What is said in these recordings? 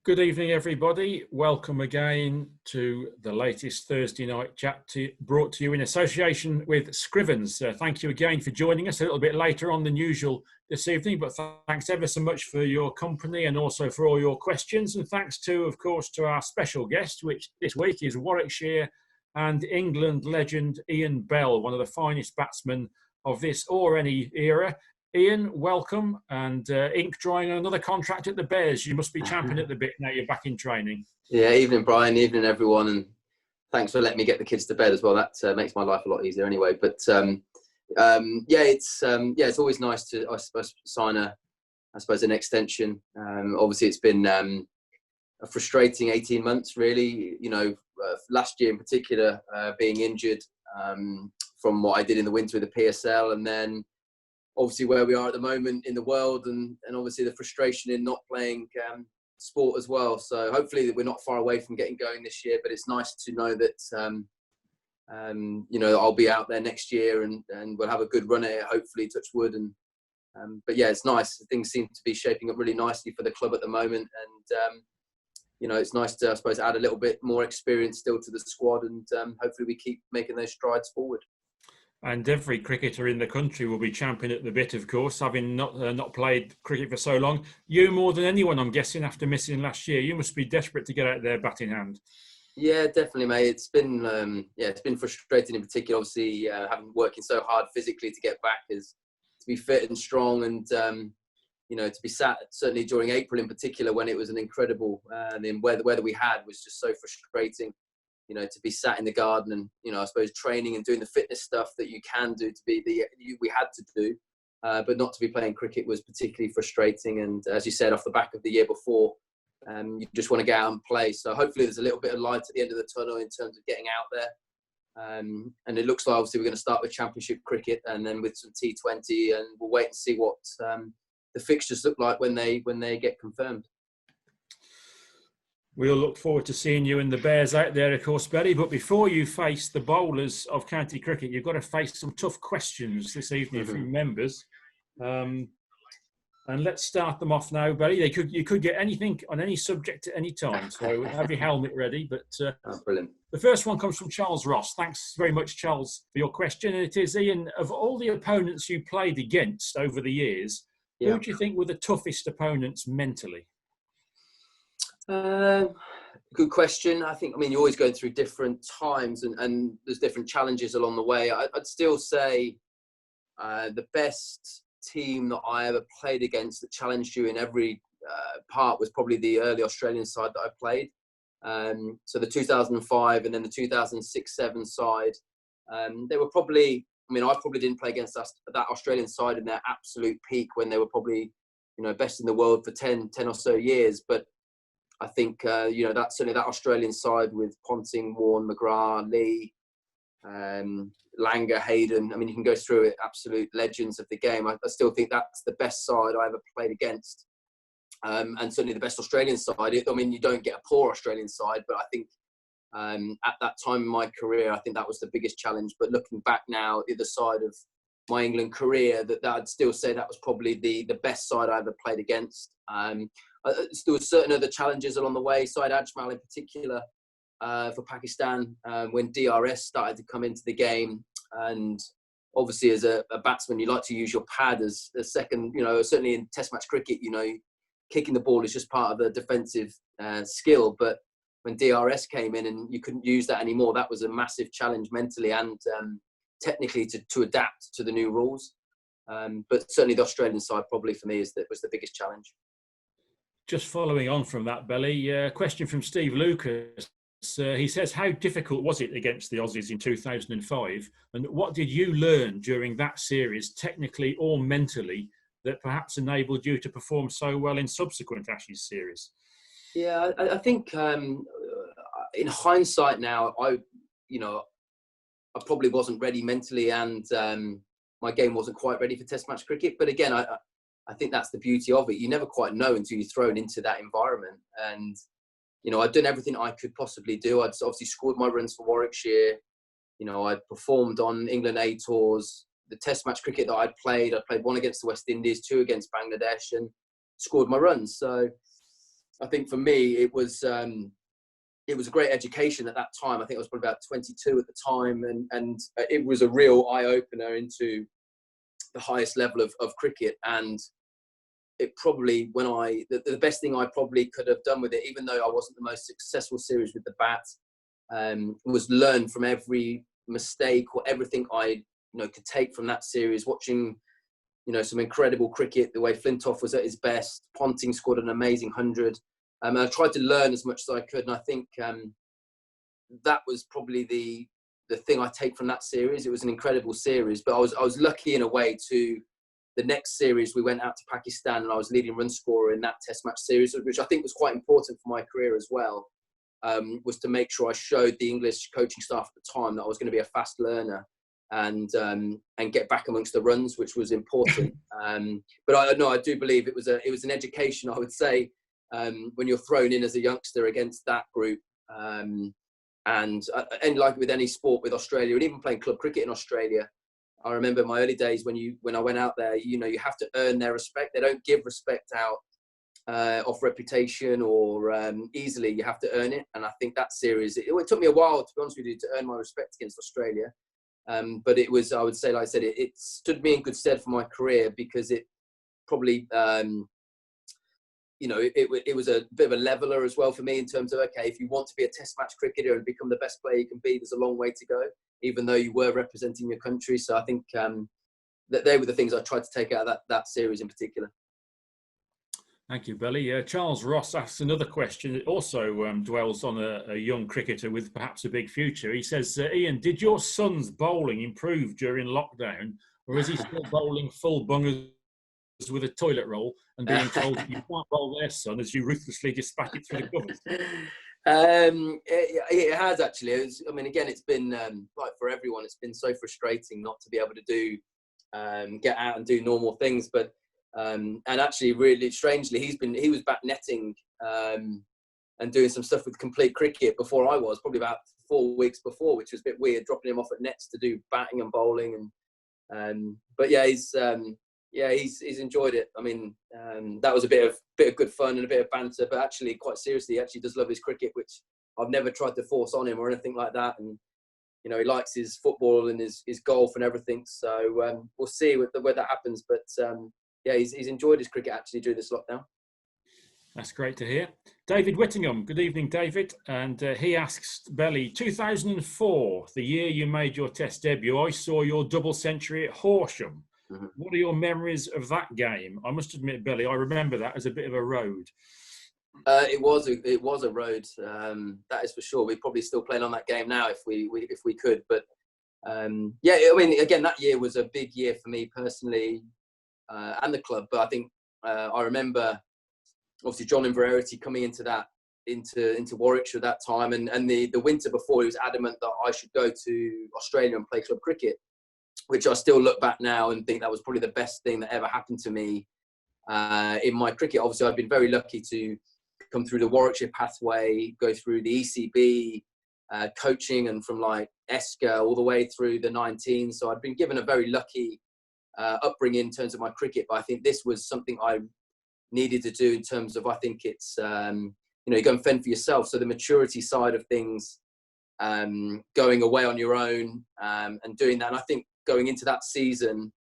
Good evening, everybody. Welcome again to the latest Thursday night chat brought to you in association with Scrivens. Thank you again for joining us a little bit later on than usual this evening, but thanks ever so much for your company and also for all your questions. And thanks to, of course, to our special guest, which this week is Warwickshire and England legend Ian Bell, one of the finest batsmen of this or any era. Ian, welcome, and ink drying on another contract at the Bears. You must be champing at the bit now you're back in training. Yeah, evening Brian, evening everyone, and thanks for letting me get the kids to bed as well. That makes my life a lot easier anyway. But it's always nice to, I suppose, sign an extension. Obviously, it's been a frustrating 18 months, really. Last year in particular, being injured from what I did in the winter with the PSL, and then obviously where we are at the moment in the world, and obviously the frustration in not playing sport as well. So hopefully we're not far away from getting going this year, but it's nice to know that I'll be out there next year and we'll have a good run at it, hopefully, touch wood. But yeah, it's nice. Things seem to be shaping up really nicely for the club at the moment, and it's nice to, I suppose, add a little bit more experience still to the squad, and hopefully we keep making those strides forward. And every cricketer in the country will be champing at the bit, of course, having not played cricket for so long. You more than anyone, I'm guessing, after missing last year. You must be desperate to get out there, bat in hand. Yeah, definitely, mate. It's been frustrating in particular. Obviously, having working so hard physically to get back, is to be fit and strong, and to be sat certainly during April in particular when it was an incredible. The weather we had was just so frustrating. To be sat in the garden and, I suppose training and doing the fitness stuff that you can do we had to do, but not to be playing cricket was particularly frustrating. And as you said, off the back of the year before, you just want to get out and play. So hopefully there's a little bit of light at the end of the tunnel in terms of getting out there. And it looks like obviously we're going to start with Championship cricket and then with some T20, and we'll wait and see what the fixtures look like when they get confirmed. We'll look forward to seeing you and the Bears out there, of course, Belly. But before you face the bowlers of county cricket, you've got to face some tough questions this evening from members. And let's start them off now, Belly. You could get anything on any subject at any time. So have your helmet ready. But brilliant. The first one comes from Charles Ross. Thanks very much, Charles, for your question. And it is, Ian, of all the opponents you played against over the years, who do you think were the toughest opponents mentally? Good question. You're always going through different times and there's different challenges along the way. I'd still say the best team that I ever played against that challenged you in every part was probably the early Australian side that I played. So the 2005 and then the 2006-07 side. They were probably, I probably didn't play against that Australian side in their absolute peak when they were probably, best in the world for 10 or so years. But I think, that's certainly that Australian side with Ponting, Warne, McGrath, Lee, Langer, Hayden. You can go through it, absolute legends of the game. I still think that's the best side I ever played against. And certainly the best Australian side. You don't get a poor Australian side, but I think at that time in my career, I think that was the biggest challenge. But looking back now, the other side of my England career, that I'd still say that was probably the best side I ever played against. There were certain other challenges along the way. Syed Ajmal in particular for Pakistan, when DRS started to come into the game, and obviously as a batsman you like to use your pad as a second. Certainly in Test match cricket, kicking the ball is just part of the defensive skill. But when DRS came in and you couldn't use that anymore, that was a massive challenge mentally and technically to adapt to the new rules. But certainly the Australian side probably for me was the biggest challenge. Just following on from that, Belly, question from Steve Lucas. He says, how difficult was it against the Aussies in 2005? And what did you learn during that series, technically or mentally, that perhaps enabled you to perform so well in subsequent Ashes series? Yeah, I think in hindsight now, I probably wasn't ready mentally, and my game wasn't quite ready for Test match cricket. But again, I think that's the beauty of it. You never quite know until you're thrown into that environment. And, I'd done everything I could possibly do. I'd obviously scored my runs for Warwickshire. I'd performed on England A tours. The Test match cricket that I played one against the West Indies, 2 against Bangladesh, and scored my runs. So I think for me, it was a great education at that time. I think I was probably about 22 at the time, and it was a real eye-opener into the highest level of cricket. And it probably, the best thing I probably could have done with it, even though I wasn't the most successful series with the bat, was learn from every mistake or everything I could take from that series. Watching some incredible cricket, the way Flintoff was at his best, Ponting scored an amazing 100. And I tried to learn as much as I could, and I think that was probably the thing I take from that series. It was an incredible series, but I was lucky in a way to the next series. We went out to Pakistan, and I was leading run scorer in that Test match series, which I think was quite important for my career as well. Was to make sure I showed the English coaching staff at the time that I was going to be a fast learner and get back amongst the runs, which was important. But I do believe it was an education, I would say, when you're thrown in as a youngster against that group. And like with any sport with Australia, and even playing club cricket in Australia, I remember my early days when I went out there, you have to earn their respect. They don't give respect out off reputation or easily. You have to earn it. And I think that series, it took me a while, to be honest with you, to earn my respect against Australia. But it was, I would say, like I said, it stood me in good stead for my career, because it probably, it was a bit of a leveler as well for me in terms of, okay, if you want to be a Test match cricketer and become the best player you can be, there's a long way to go, even though you were representing your country. So I think that they were the things I tried to take out of that series in particular. Thank you, Billy. Charles Ross asks another question. It also dwells on a young cricketer with perhaps a big future. He says, Ian, did your son's bowling improve during lockdown, or is he still bowling full bungers with a toilet roll and being told you can't bowl there, son, as you ruthlessly dispatch it through the covers? It has actually. Again, it's been like for everyone, it's been so frustrating not to be able to do get out and do normal things. But and actually, really strangely, he was back netting and doing some stuff with complete cricket before I was, probably about 4 weeks before, which was a bit weird, dropping him off at nets to do batting and bowling. But yeah, he's enjoyed it. That was a bit of good fun and a bit of banter, but actually, quite seriously, he actually does love his cricket, which I've never tried to force on him or anything like that. And he likes his football and his golf and everything. So we'll see where that happens. But yeah, he's enjoyed his cricket actually during this lockdown. That's great to hear. David Whittingham, good evening, David. And he asks, Belly, 2004, the year you made your Test debut, I saw your double century at Horsham. Mm-hmm. What are your memories of that game? I must admit, Billy, I remember that as a bit of a road. It was a road. That is for sure. We're probably still playing on that game now if we could. But again, that year was a big year for me personally and the club. But I think I remember obviously John Inverarity coming into Warwickshire at that time, and the winter before, he was adamant that I should go to Australia and play club cricket, which I still look back now and think that was probably the best thing that ever happened to me in my cricket. Obviously, I've been very lucky to come through the Warwickshire pathway, go through the ECB coaching, and from like ESCA all the way through the 19s. So I've been given a very lucky upbringing in terms of my cricket. But I think this was something I needed to do in terms of, I think it's, you go and fend for yourself. So the maturity side of things, going away on your own and doing that. And I think going into that season,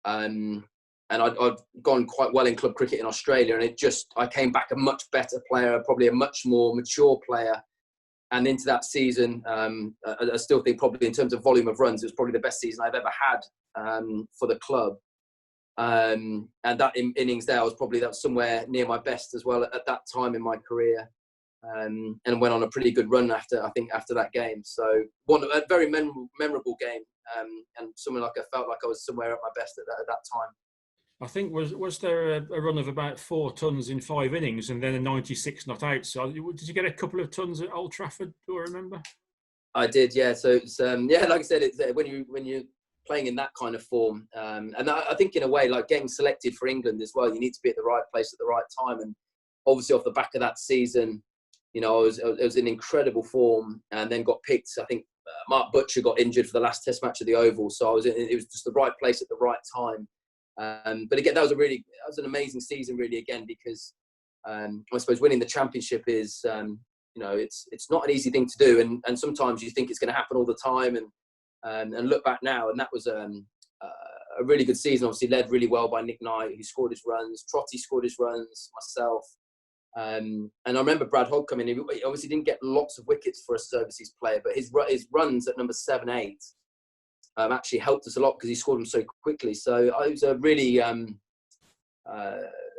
and I'd gone quite well in club cricket in Australia, and I came back a much better player, probably a much more mature player. And into that season, I still think probably in terms of volume of runs, it was probably the best season I've ever had for the club. And that innings there was somewhere near my best as well at that time in my career. And went on a pretty good run after that game. So a very memorable game, and something like I felt like I was somewhere at my best at that time. I think was there a run of about 4 tons in 5 innings and then a 96 not out? So did you get a couple of tons at Old Trafford? Do I remember? I did, yeah. So it's like I said, it's when you're playing in that kind of form, and I think in a way, like getting selected for England as well, you need to be at the right place at the right time. And obviously off the back of that season, I was in incredible form, and then got picked. I think Mark Butcher got injured for the last Test match of the Oval, so it was just the right place at the right time. But again, that was an amazing season, really. Again, because I suppose winning the championship is, it's not an easy thing to do, and sometimes you think it's going to happen all the time, and look back now, and that was a really good season. Obviously, led really well by Nick Knight, who scored his runs. Trotty scored his runs. Myself. And I remember Brad Hogg coming in. He obviously didn't get lots of wickets for a overseas player, but his runs at number 7, 8 actually helped us a lot because he scored them so quickly. So it was a really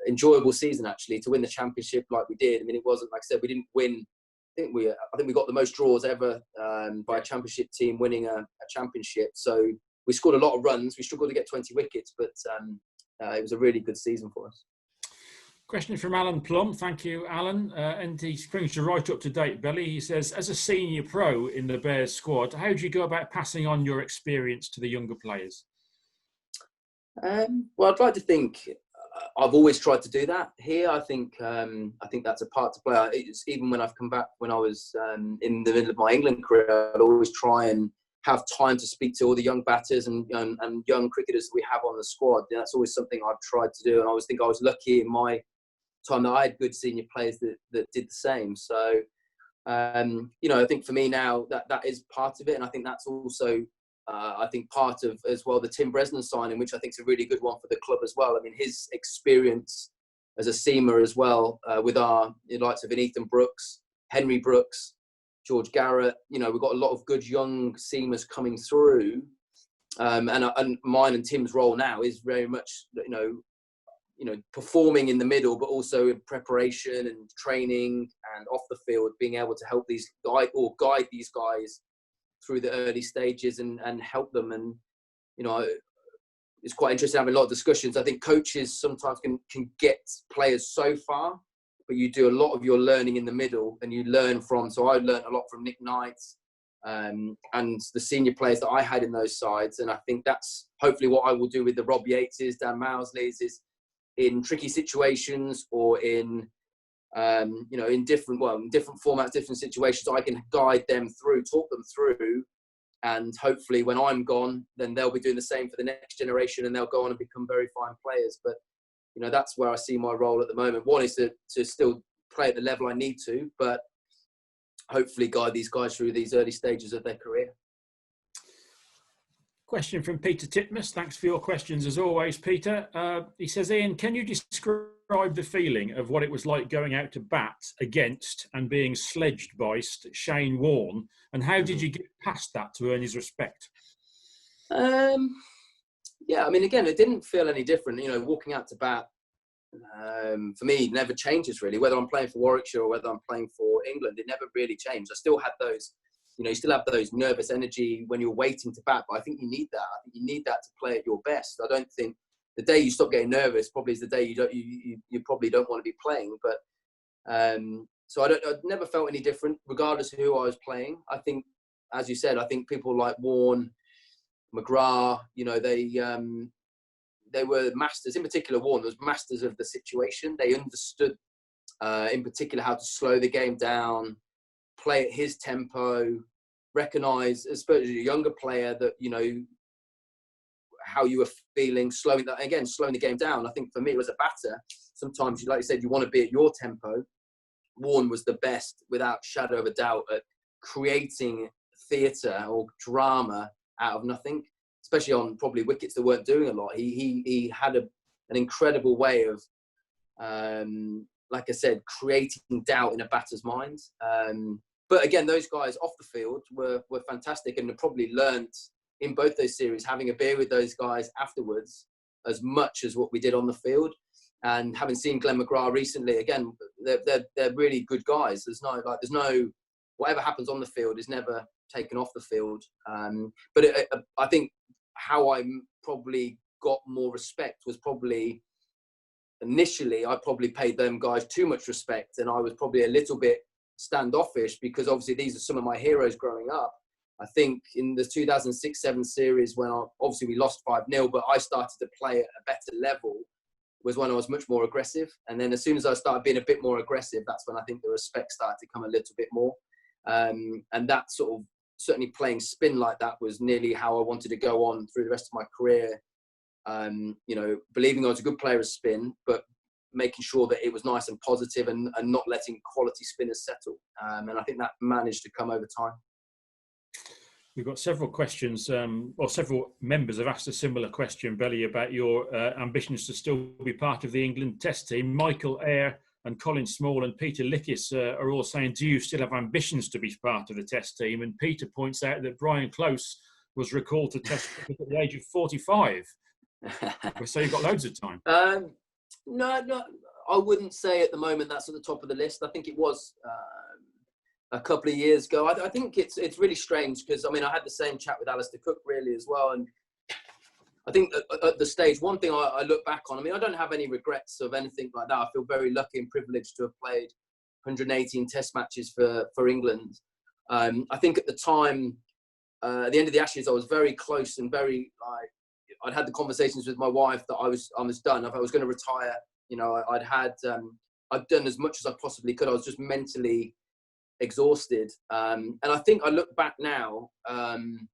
enjoyable season, actually, to win the championship like we did. I mean, it wasn't, like I said, we didn't win. I think we got the most draws ever by a championship team winning a championship. So we scored a lot of runs. We struggled to get 20 wickets, but it was a really good season for us. Question from Alan Plum. Thank you, Alan. And he brings you right up to date, Belly. He says, as a senior pro in the Bears squad, how do you go about passing on your experience to the younger players? Well, I'd like to think I've always tried to do that. Here, I think that's a part to play. It's, even when I've come back, when I was in the middle of my England career, I'd always try and have time to speak to all the young batters and young cricketers that we have on the squad. That's always something I've tried to do, and I always think I was lucky in my time that I had good senior players that did the same. So, I think for me now that is part of it, and I think that's also part of as well the Tim Bresnan signing, which I think is a really good one for the club as well. I mean, his experience as a seamer as well with the likes of Ethan Brooks, Henry Brooks, George Garrett. We've got a lot of good young seamers coming through, and mine and Tim's role now is very much performing in the middle, but also in preparation and training and off the field, being able to help these guide these guys through the early stages and help them. And it's quite interesting having a lot of discussions. I think coaches sometimes can get players so far, but you do a lot of your learning in the middle, and you learn from. So I learned a lot from Nick Knight and the senior players that I had in those sides, and I think that's hopefully what I will do with the Rob Yateses, Dan Mousley's, is in tricky situations or in different formats, different situations, I can guide them through, talk them through, and hopefully when I'm gone, then they'll be doing the same for the next generation, and they'll go on and become very fine players. But that's where I see my role at the moment. One is to still play at the level I need to, but hopefully guide these guys through these early stages of their career. Question from Peter Titmus. Thanks for your questions as always, Peter. He says, Ian, can you describe the feeling of what it was like going out to bat against and being sledged by Shane Warne, and how did you get past that to earn his respect? Yeah, I mean, again, it didn't feel any different. Walking out to bat, for me, never changes really. Whether I'm playing for Warwickshire or whether I'm playing for England, it never really changed. I still had those. You still have those nervous energy when you're waiting to bat, but I think you need that. I think you need that to play at your best. I don't think the day you stop getting nervous probably is the day you probably don't want to be playing. But so I never felt any different, regardless of who I was playing. I think, as you said, I think people like Warne, McGrath, they were masters. In particular, Warne was masters of the situation. They understood, in particular, how to slow the game down, play at his tempo, recognise, especially a younger player, that how you were feeling, slowing the game down. I think for me, as a batter, sometimes, like you said, you want to be at your tempo. Warne was the best, without shadow of a doubt, at creating theatre or drama out of nothing, especially on probably wickets that weren't doing a lot. He had an incredible way of, like I said, creating doubt in a batter's mind. But again, those guys off the field were fantastic, and have probably learnt in both those series, having a beer with those guys afterwards, as much as what we did on the field. And having seen Glenn McGrath recently, again, they're really good guys. There's no whatever happens on the field is never taken off the field. But I think how I probably got more respect was probably initially I probably paid them guys too much respect, and I was probably a little bit standoffish, because obviously these are some of my heroes growing up. I think in the 2006-07 series, when obviously we lost 5-0, but I started to play at a better level, was when I was much more aggressive. And then as soon as I started being a bit more aggressive, that's when I think the respect started to come a little bit more. And that sort of, certainly playing spin like that was nearly how I wanted to go on through the rest of my career. Believing I was a good player of spin, but making sure that it was nice and positive and not letting quality spinners settle. And I think that managed to come over time. We've got several questions, or several members have asked a similar question, Belly, about your ambitions to still be part of the England Test team. Michael Eyre and Colin Small and Peter Lickis are all saying, do you still have ambitions to be part of the Test team? And Peter points out that Brian Close was recalled to Test cricket at the age of 45. So you've got loads of time. No, I wouldn't say at the moment that's at the top of the list. I think it was a couple of years ago. I think it's really strange because, I mean, I had the same chat with Alistair Cook really as well. And I think at the stage, one thing I look back on, I mean, I don't have any regrets of anything like that. I feel very lucky and privileged to have played 118 test matches for England. I think at the time, at the end of the Ashes, I was very close and very, like, I'd had the conversations with my wife that I was done. If I was going to retire, you know, I'd done as much as I possibly could. I was just mentally exhausted. And I think I look back now, and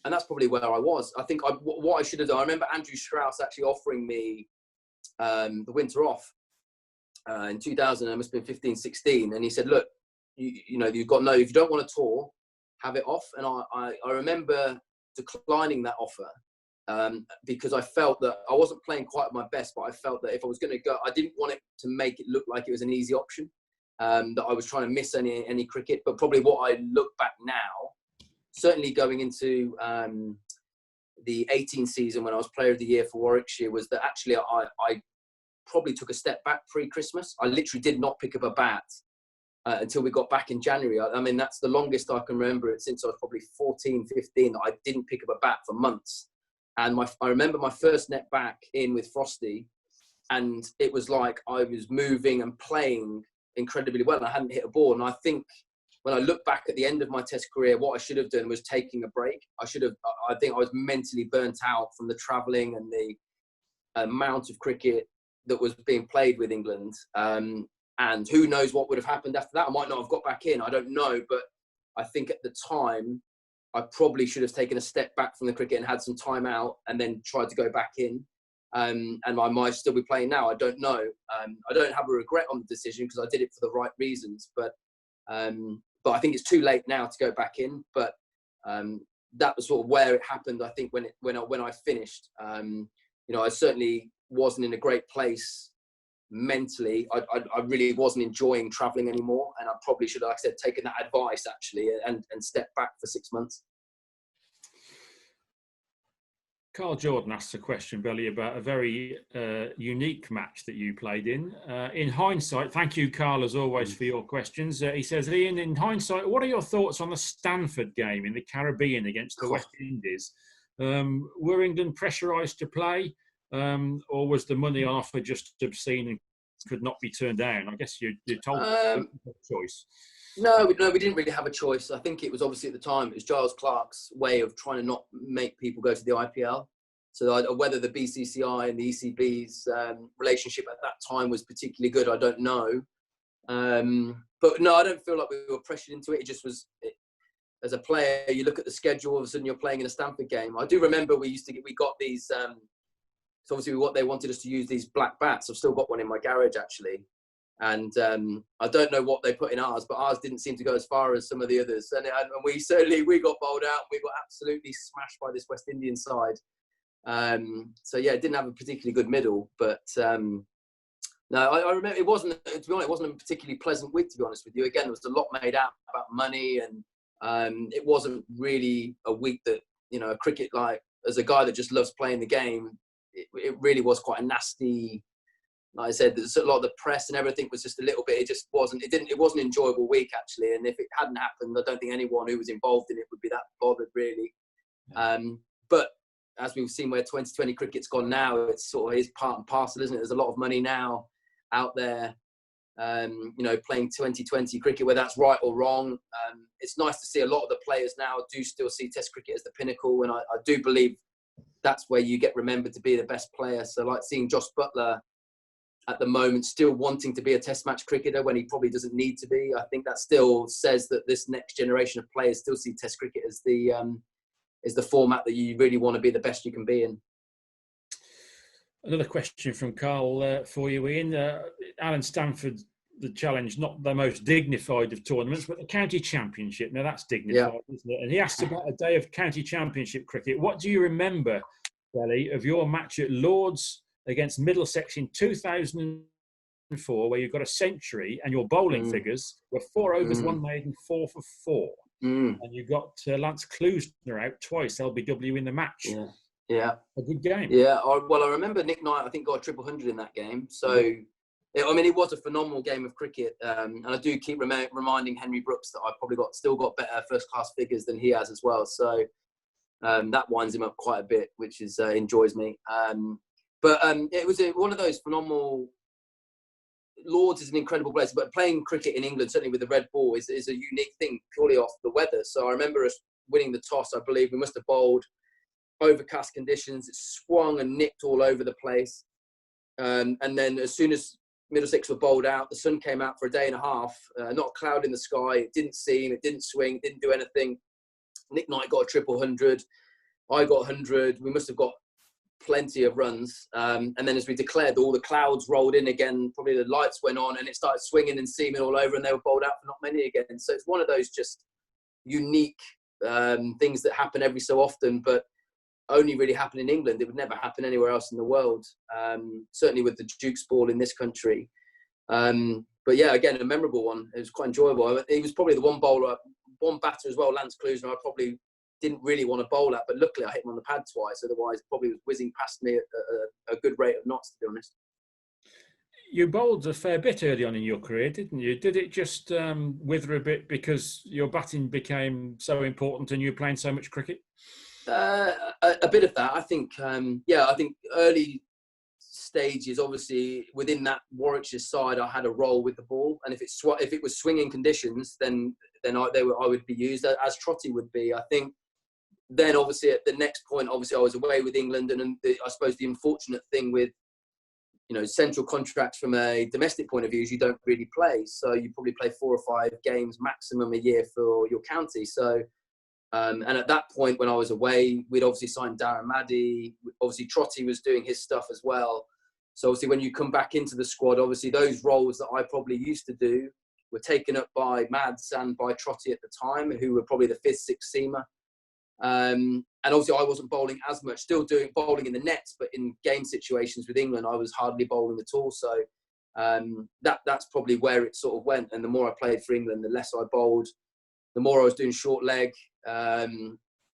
that's probably where I was. I think what I should have done, I remember Andrew Strauss actually offering me the winter off in 2000, it must have been 15, 16. And he said, look, you know, you've got if you don't want to tour, have it off. And I remember declining that offer because I felt that I wasn't playing quite my best, but I felt that if I was going to go, I didn't want it to make it look like it was an easy option, that I was trying to miss any cricket. But probably what I look back now, certainly going into the 18 season when I was Player of the Year for Warwickshire, was that actually I probably took a step back pre-Christmas. I literally did not pick up a bat until we got back in January. I mean, that's the longest I can remember it since I was probably 14, 15, that I didn't pick up a bat for months. And I remember my first net back in with Frosty, and it was like I was moving and playing incredibly well, and I hadn't hit a ball. And I think when I look back at the end of my Test career, what I should have done was taking a break. I think I was mentally burnt out from the travelling and the amount of cricket that was being played with England. And who knows what would have happened after that. I might not have got back in, I don't know. But I think at the time, I probably should have taken a step back from the cricket and had some time out and then tried to go back in. And I might still be playing now, I don't know. I don't have a regret on the decision because I did it for the right reasons. But I think it's too late now to go back in. But that was sort of where it happened. I think when I finished, you know, I certainly wasn't in a great place mentally. I really wasn't enjoying travelling anymore, and I probably should have, like I said, taken that advice actually and stepped back for 6 months. Carl Jordan asks a question, Belly, about a very unique match that you played in. In hindsight, thank you, Carl, as always, for your questions. He says, Ian, in hindsight, what are your thoughts on the Stanford game in the Caribbean against the West Indies? Were England pressurised to play, or was the money on offer just obscene and could not be turned down? I guess you're told choice. No, we didn't really have a choice. I think it was obviously at the time, it was Giles Clarke's way of trying to not make people go to the IPL. So whether the BCCI and the ECB's relationship at that time was particularly good, I don't know. But no, I don't feel like we were pressured into it. It just was, as a player, you look at the schedule, all of a sudden you're playing in a Stanford game. I do remember we got these, so obviously what they wanted us to use these black bats. I've still got one in my garage actually. And I don't know what they put in ours, but ours didn't seem to go as far as some of the others. And we got bowled out. We got absolutely smashed by this West Indian side. So yeah, it didn't have a particularly good middle. But no, I remember it wasn't. To be honest, it wasn't a particularly pleasant week. To be honest with you, again, there was a lot made out about money, and it wasn't really a week that, you know, cricket, like, as a guy that just loves playing the game, it really was quite a nasty. Like I said, there's a lot of the press and everything was just a little bit. It wasn't an enjoyable week actually. And if it hadn't happened, I don't think anyone who was involved in it would be that bothered really. But as we've seen where 2020 cricket's gone now, it's sort of is part and parcel, isn't it? There's a lot of money now out there, you know, playing 2020 cricket, whether that's right or wrong. It's nice to see a lot of the players now do still see Test cricket as the pinnacle, and I do believe that's where you get remembered to be the best player. So like seeing Josh Buttler at the moment still wanting to be a Test match cricketer when he probably doesn't need to be. I think that still says that this next generation of players still see Test cricket as the format that you really want to be the best you can be in. Another question from Carl for you, Ian. Alan Stanford, the challenge, not the most dignified of tournaments, but the county championship. Now that's dignified, isn't it? And he asked about a day of county championship cricket. What do you remember, Belly, of your match at Lords against Middlesex in 2004, where you got a century and your bowling figures were 4 overs, 1 maiden, 4 for 4. And you got Lance Klusner out twice, LBW in the match. Yeah. A good game. Yeah. Well, I remember Nick Knight, I think, got a 100 in that game. So, it was a phenomenal game of cricket. And I do keep reminding Henry Brooks that I've probably still got better first-class figures than he has as well. So that winds him up quite a bit, which enjoys me. But it was one of those phenomenal... Lords is an incredible place, but playing cricket in England, certainly with the red ball, is a unique thing purely off the weather. So I remember us winning the toss. I believe we must have bowled overcast conditions. It swung and nipped all over the place. And then as soon as Middlesex were bowled out, the sun came out for a day and a half. Not a cloud in the sky. It didn't seam. It didn't swing. It didn't do anything. Nick Knight got a 100. I got 100. We must have got plenty of runs. And then as we declared, all the clouds rolled in again. Probably the lights went on and it started swinging and seaming all over, and they were bowled out for not many again. So it's one of those just unique things that happen every so often, but only really happen in England. It would never happen anywhere else in the world. Certainly with the Duke's ball in this country. But yeah, again, a memorable one. It was quite enjoyable. He was probably the one batter as well, Lance Klusner, I probably didn't really want to bowl at, but luckily I hit him on the pad twice. Otherwise, probably was whizzing past me at a good rate of knots, to be honest. You bowled a fair bit early on in your career, didn't you? Did it just wither a bit because your batting became so important and you were playing so much cricket? A bit of that. I think, I think early stages, obviously, within that Warwickshire side, I had a role with the ball. And if it was swinging conditions, then I would be used, as Trotty would be. I think then, obviously, at the next point, obviously, I was away with England. And I suppose the unfortunate thing with, central contracts from a domestic point of view is you don't really play. So you probably play 4 or 5 games maximum a year for your county. So, and at that point when I was away, we'd obviously signed Darren Maddy. Obviously, Trotty was doing his stuff as well. So obviously when you come back into the squad, obviously those roles that I probably used to do were taken up by Mads and by Trotty at the time, who were probably the 5th, 6th seamer. And obviously I wasn't bowling as much, still doing bowling in the nets, but in game situations with England, I was hardly bowling at all. So that's probably where it sort of went. And the more I played for England, the less I bowled, the more I was doing short leg,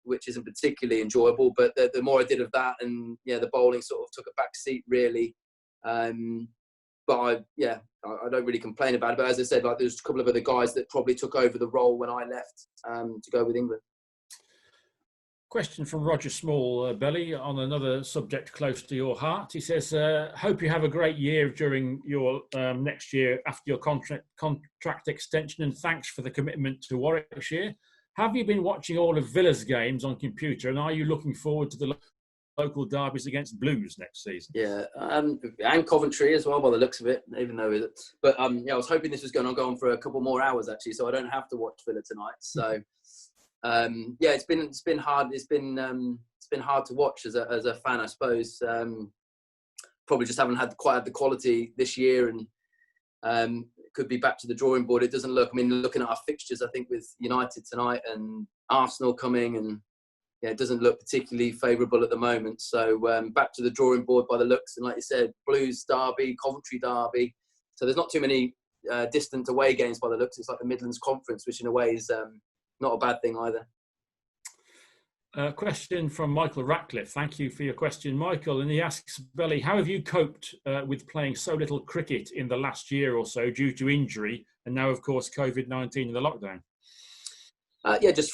which isn't particularly enjoyable, but the more I did of that, and the bowling sort of took a back seat really. But I don't really complain about it. But as I said, like, there's a couple of other guys that probably took over the role when I left to go with England. Question from Roger Small, Belly, on another subject close to your heart. He says, hope you have a great year during your next year after your contract extension, and thanks for the commitment to Warwickshire. Have you been watching all of Villa's games on computer, and are you looking forward to the local derbies against Blues next season? Yeah, and Coventry as well, by the looks of it, even though it's... But I was hoping this was going to go on for a couple more hours, actually, so I don't have to watch Villa tonight. So... it's been hard. It's been hard to watch as a fan, I suppose. Probably just haven't quite had the quality this year, and could be back to the drawing board. It doesn't look. I mean, looking at our fixtures, I think with United tonight and Arsenal coming, and it doesn't look particularly favourable at the moment. So back to the drawing board by the looks. And like you said, Blues derby, Coventry derby. So there's not too many distant away games by the looks. It's like the Midlands Conference, which in a way is not a bad thing either. Question from Michael Ratcliffe. Thank you for your question, Michael. And he asks, Belly, how have you coped with playing so little cricket in the last year or so due to injury, and now, of course, COVID-19 and the lockdown? Just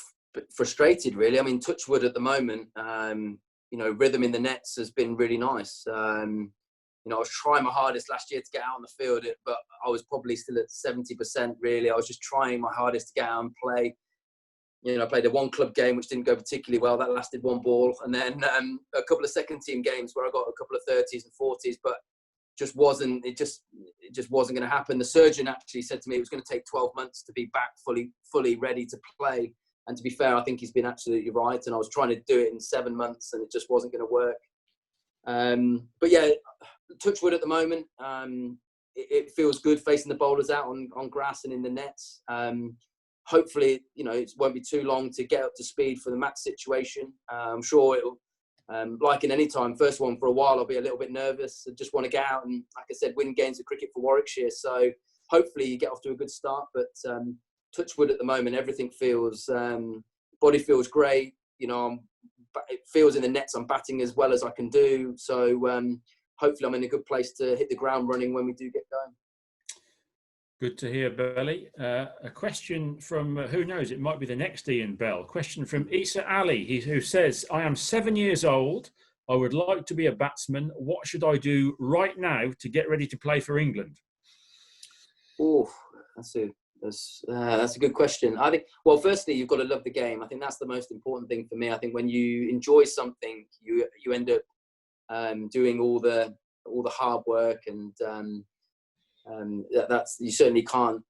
frustrated, really. I mean, touch wood at the moment. Rhythm in the nets has been really nice. I was trying my hardest last year to get out on the field, but I was probably still at 70%, really. I was just trying my hardest to get out and play. I played a one club game, which didn't go particularly well. That lasted one ball. And then a couple of second team games where I got a couple of 30s and 40s, but it just wasn't going to happen. The surgeon actually said to me it was going to take 12 months to be back fully ready to play. And to be fair, I think he's been absolutely right. And I was trying to do it in 7 months and it just wasn't going to work. But yeah, touch wood at the moment. It feels good facing the bowlers out on grass and in the nets. Hopefully, it won't be too long to get up to speed for the match situation. I'm sure it'll, like in any time, first one for a while, I'll be a little bit nervous. I just want to get out and, like I said, win games of cricket for Warwickshire. So hopefully you get off to a good start. But touch wood at the moment, everything feels, body feels great. It feels in the nets I'm batting as well as I can do. So hopefully I'm in a good place to hit the ground running when we do get going. Good to hear, Belly. A question from, who knows, it might be the next Ian Bell. Question from Isa Ali, who says, I am 7 years old. I would like to be a batsman. What should I do right now to get ready to play for England? Oh, that's a good question. I think, well, firstly, you've got to love the game. I think that's the most important thing for me. I think when you enjoy something, you end up doing all the hard work, and that's, you certainly can't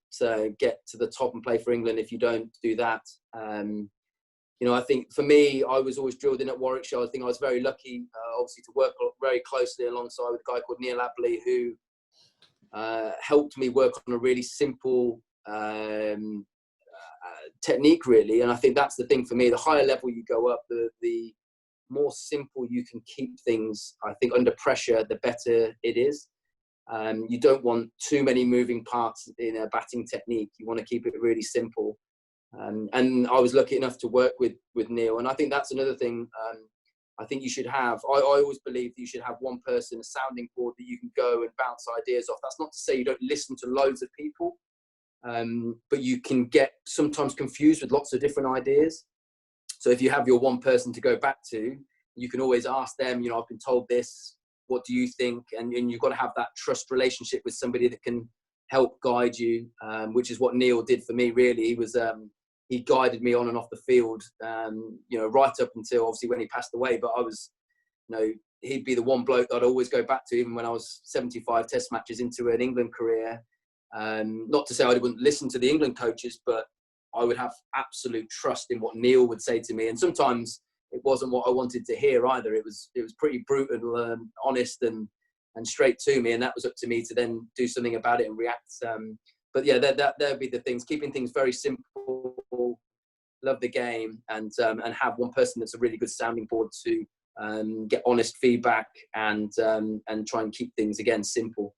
get to the top and play for England if you don't do that. I think for me, I was always drilled in at Warwickshire. I think I was very lucky, obviously, to work very closely alongside with a guy called Neil Abberley, who helped me work on a really simple technique, really. And I think that's the thing for me. The higher level you go up, the more simple you can keep things, I think, under pressure, the better it is. You don't want too many moving parts in a batting technique. You want to keep it really simple. And I was lucky enough to work with Neil. And I think that's another thing I think you should have. I always believe that you should have one person, a sounding board that you can go and bounce ideas off. That's not to say you don't listen to loads of people, but you can get sometimes confused with lots of different ideas. So if you have your one person to go back to, you can always ask them, I've been told this, what do you think? And you've got to have that trust relationship with somebody that can help guide you, which is what Neil did for me, really. He was, he guided me on and off the field, right up until obviously when he passed away. But I was, he'd be the one bloke that I'd always go back to, even when I was 75 test matches into an England career. Not to say I wouldn't listen to the England coaches, but I would have absolute trust in what Neil would say to me. And sometimes it wasn't what I wanted to hear either. It was pretty brutal, honest and straight to me. And that was up to me to then do something about it and react. But yeah, there'd be the things, keeping things very simple, love the game, and have one person that's a really good sounding board to get honest feedback and try and keep things, again, simple.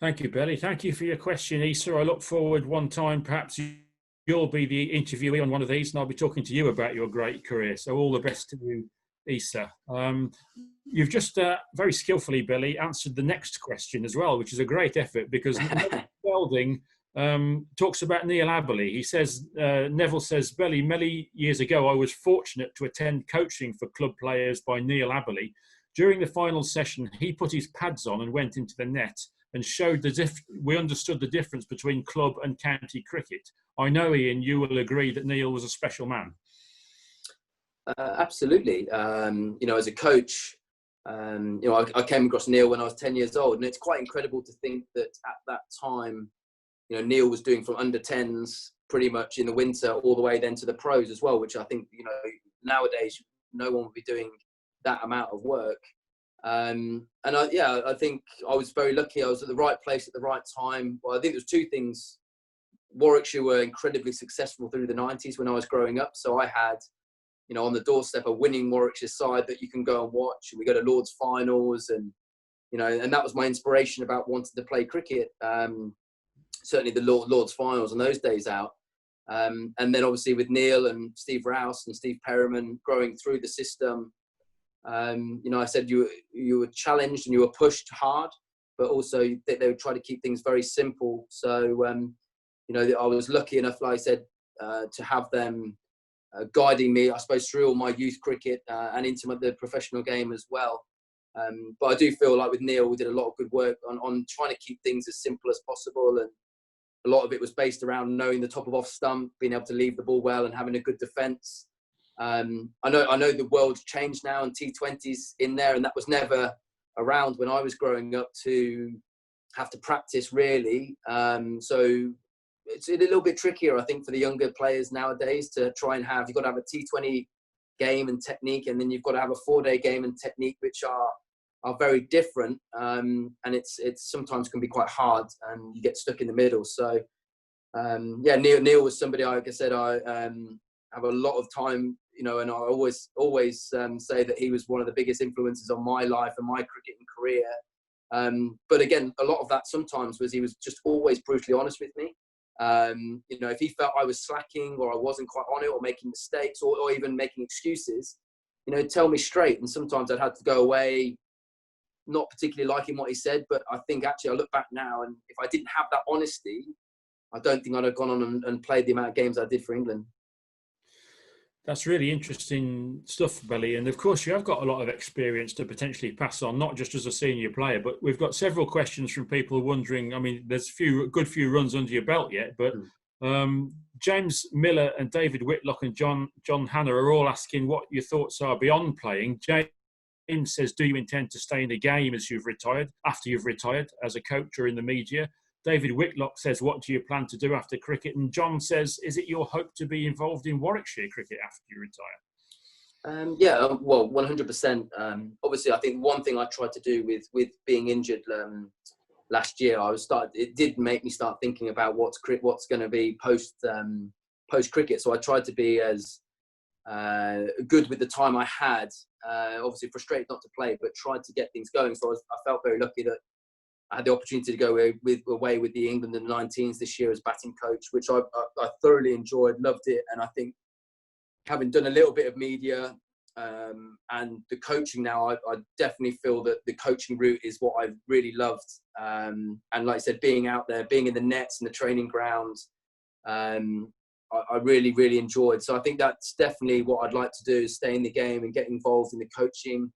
Thank you, Belly. Thank you for your question, Issa. I look forward one time, perhaps you'll be the interviewee on one of these, and I'll be talking to you about your great career. So all the best to you, Issa. You've just very skillfully, Belly, answered the next question as well, which is a great effort, because Welding talks about Neil Abberley. He says, Neville says, Belly, many years ago, I was fortunate to attend coaching for club players by Neil Abberley. During the final session, he put his pads on and went into the net and showed we understood the difference between club and county cricket. I know, Ian, you will agree that Neil was a special man. Absolutely. As a coach, I came across Neil when I was 10 years old, and it's quite incredible to think that at that time, Neil was doing from under 10s pretty much in the winter all the way then to the pros as well, which I think, nowadays no one would be doing that amount of work. I think I was very lucky. I was at the right place at the right time. Well, I think there's two things. Warwickshire were incredibly successful through the 90s when I was growing up. So I had, on the doorstep, a winning Warwickshire side that you can go and watch. And we go to Lord's finals, and, and that was my inspiration about wanting to play cricket. Certainly the Lord's finals and those days out. And then obviously with Neil and Steve Rouse and Steve Perriman growing through the system, I said you were challenged and you were pushed hard, but also they would try to keep things very simple. So, I was lucky enough, like I said, to have them guiding me, I suppose, through all my youth cricket and into the professional game as well. But I do feel like with Neil, we did a lot of good work on trying to keep things as simple as possible. And a lot of it was based around knowing the top of off stump, being able to leave the ball well and having a good defence. I know the world's changed now and T20's in there, and that was never around when I was growing up to have to practice, really. So it's a little bit trickier, I think, for the younger players nowadays to try and you've got to have a T20 game and technique, and then you've got to have a 4-day game and technique, which are very different. And it's sometimes can be quite hard, and you get stuck in the middle. So Neil was somebody, like I said, I have a lot of time, and I always say that he was one of the biggest influences on my life and my cricketing career. But again, a lot of that sometimes was he was just always brutally honest with me. If he felt I was slacking or I wasn't quite on it or making mistakes or even making excuses, tell me straight. And sometimes I'd have to go away, not particularly liking what he said, but I think actually I look back now, and if I didn't have that honesty, I don't think I'd have gone on and played the amount of games I did for England. That's really interesting stuff, Belly. And of course, you have got a lot of experience to potentially pass on, not just as a senior player, but we've got several questions from people wondering. I mean, there's a good few runs under your belt yet, but James Miller and David Whitlock and John Hanna are all asking what your thoughts are beyond playing. James says, do you intend to stay in the game after you've retired as a coach or in the media? David Whitlock says, what do you plan to do after cricket? And John says, is it your hope to be involved in Warwickshire cricket after you retire? Well, 100%. Obviously, I think one thing I tried to do with being injured last year, it did make me start thinking about what's going to be post cricket. So I tried to be as good with the time I had. Obviously, frustrated not to play, but tried to get things going. So I felt very lucky that I had the opportunity to go away with the England and 19s this year as batting coach, which I thoroughly enjoyed, loved it. And I think having done a little bit of media and the coaching now, I definitely feel that the coaching route is what I've really loved. And like I said, being out there, being in the nets and the training grounds, I really, really enjoyed. So I think that's definitely what I'd like to do, is stay in the game and get involved in the coaching.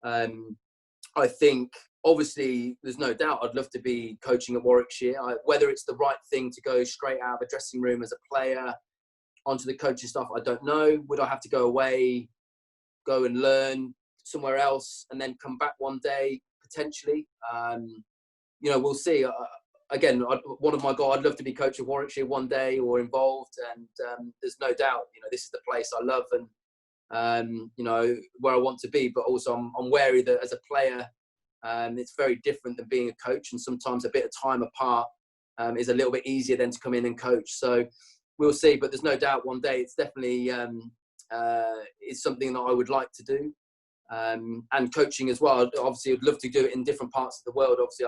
I think, obviously, there's no doubt I'd love to be coaching at Warwickshire. Whether it's the right thing to go straight out of the dressing room as a player onto the coaching staff, I don't know. Would I have to go away, go and learn somewhere else, and then come back one day, potentially? We'll see. Again, one of my goals, I'd love to be coach of Warwickshire one day or involved. And there's no doubt, this is the place I love and, where I want to be. But also I'm wary that as a player, it's very different than being a coach, and sometimes a bit of time apart is a little bit easier than to come in and coach. So we'll see, but there's no doubt one day it's definitely it's something that I would like to do, and coaching as well. Obviously, I'd love to do it in different parts of the world. Obviously,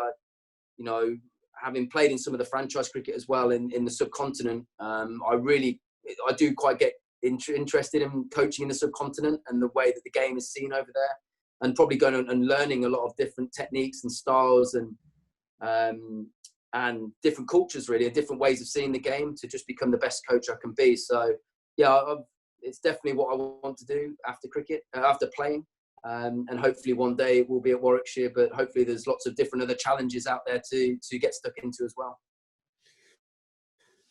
having played in some of the franchise cricket as well in the subcontinent, I do quite get interested in coaching in the subcontinent and the way that the game is seen over there. And probably going and learning a lot of different techniques and styles and different cultures, really, and different ways of seeing the game to just become the best coach I can be. So, it's definitely what I want to do after cricket, after playing. And hopefully one day it will be at Warwickshire, but hopefully there's lots of different other challenges out there to get stuck into as well.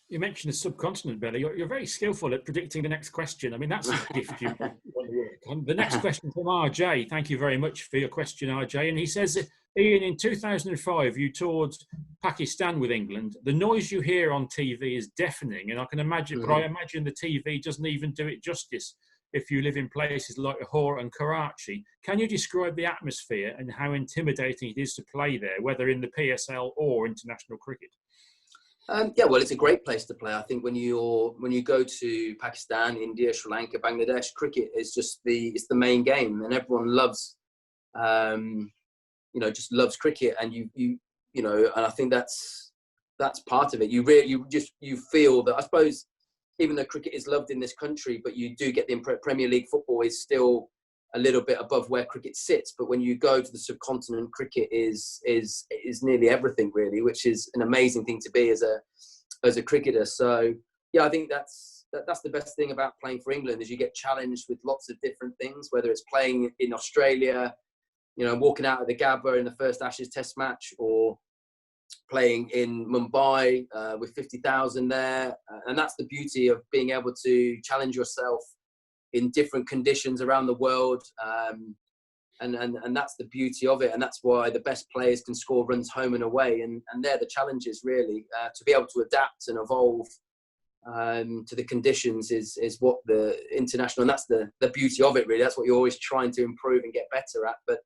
You mentioned the subcontinent, Billy. You're very skillful at predicting the next question. I mean, that's a gift you want to work on. The next question from RJ. Thank you very much for your question, RJ. And he says, Ian, in 2005, you toured Pakistan with England. The noise you hear on TV is deafening, and I can imagine, but I imagine the TV doesn't even do it justice if you live in places like Lahore and Karachi. Can you describe the atmosphere and how intimidating it is to play there, whether in the PSL or international cricket? Well, it's a great place to play. I think when you go to Pakistan, India, Sri Lanka, Bangladesh, cricket is just it's the main game, and everyone loves, just loves cricket, and and I think that's part of it. You feel that, I suppose, even though cricket is loved in this country, but you do get the Premier League football is still a little bit above where cricket sits. But when you go to the subcontinent, cricket is nearly everything, really, which is an amazing thing to be as a cricketer. So I think that's the best thing about playing for England, is you get challenged with lots of different things, whether it's playing in Australia, walking out of the Gabba in the first Ashes Test match, or playing in Mumbai with 50,000 there. And that's the beauty of being able to challenge yourself in different conditions around the world. And that's the beauty of it. And that's why the best players can score runs home and away. And they're the challenges, really, to be able to adapt and evolve to the conditions is what the international, and that's the beauty of it, really. That's what you're always trying to improve and get better at. But